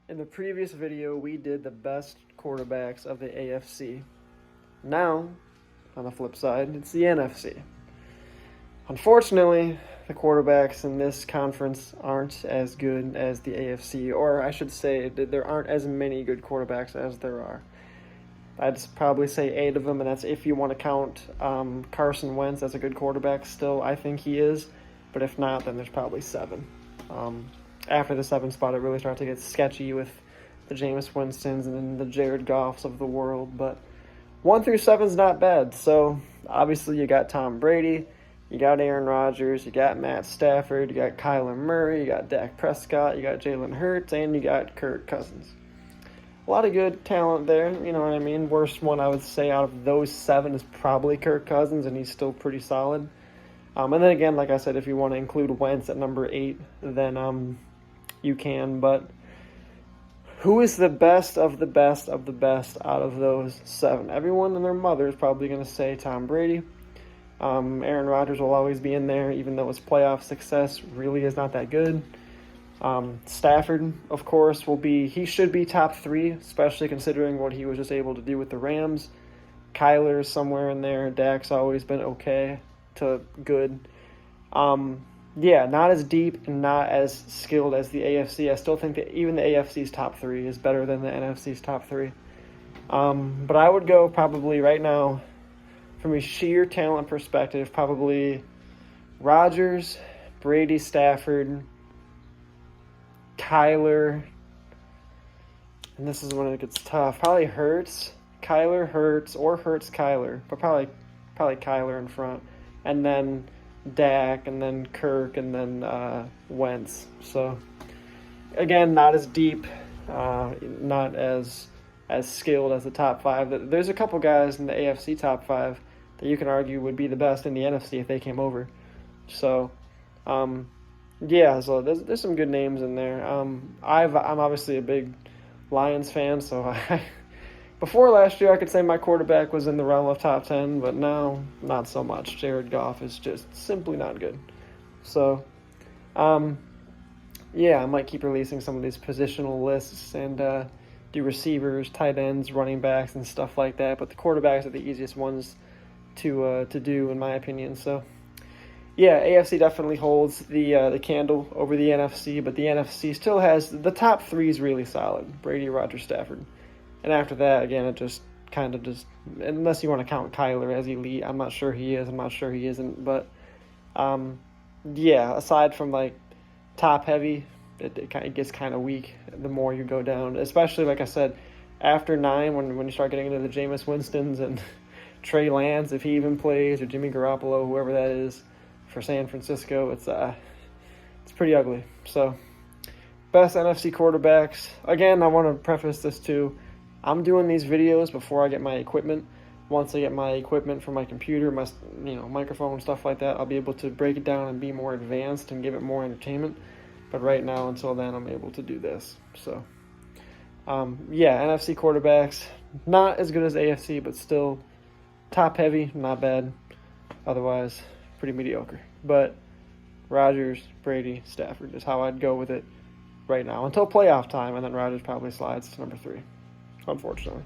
In the previous video, we did the best quarterbacks of the AFC. Now, on the flip side, it's the NFC. Unfortunately, the quarterbacks in this conference aren't as good as the AFC, or I should say that there aren't as many good quarterbacks as there are. I'd probably say 8 of them, and that's if you want to count Carson Wentz as a good quarterback still. I think he is, but if not, then there's probably 7. After the 7th spot, it really starts to get sketchy with the Jameis Winstons and then the Jared Goffs of the world, but 1 through 7 is not bad. So obviously you got Tom Brady, you got Aaron Rodgers, you got Matt Stafford, you got Kyler Murray, you got Dak Prescott, you got Jalen Hurts, and you got Kirk Cousins. A lot of good talent there, you know what I mean? Worst one I would say out of those 7 is probably Kirk Cousins, and he's still pretty solid. And then again, like I said, if you want to include Wentz at number 8, then you can. But who is the best of the best of the best out of those 7? Everyone and their mother is probably going to say Tom Brady. Aaron Rodgers will always be in there, even though his playoff success really is not that good. Stafford, of course, he should be top 3, especially considering what he was just able to do with the Rams. Kyler's somewhere in there. Dak's always been okay to good. Not as deep and not as skilled as the AFC. I still think that even the AFC's top 3 is better than the NFC's top 3. But I would go probably right now, from a sheer talent perspective, probably Rodgers, Brady, Stafford, Kyler, and this is when it gets tough. Probably Hurts, Kyler, Hurts, or Hurts, Kyler, but probably Kyler in front, and then Dak, and then Kirk, and then Wentz. So again, not as deep, not as skilled as the top 5. There's a couple guys in the AFC top 5 that you can argue would be the best in the NFC if they came over. So so there's some good names in there. I'm obviously a big Lions fan, so before last year I could say my quarterback was in the realm of top 10, but now not so much. Jared Goff is just simply not good. So I might keep releasing some of these positional lists and do receivers, tight ends, running backs, and stuff like that. But the quarterbacks are the easiest ones to do, in my opinion. So AFC definitely holds the candle over the NFC, but the NFC still has the top 3 is really solid: Brady, Rodgers, Stafford, and after that, again, it just kind of unless you want to count Kyler as elite. I'm not sure he is. I'm not sure he isn't. But aside from like top heavy, it gets kind of weak the more you go down, especially like I said, after 9 when you start getting into the Jameis Winstons and Trey Lance, if he even plays, or Jimmy Garoppolo, whoever that is for San Francisco, it's pretty ugly. So best NFC quarterbacks. Again, I want to preface this too. I'm doing these videos before I get my equipment. Once I get my equipment for my computer, my microphone and stuff like that, I'll be able to break it down and be more advanced and give it more entertainment. But right now, until then, I'm able to do this. So, NFC quarterbacks, not as good as AFC, but still top heavy, not bad. Otherwise, pretty mediocre. But Rodgers, Brady, Stafford is how I'd go with it right now until playoff time, and then Rodgers probably slides to number 3, unfortunately.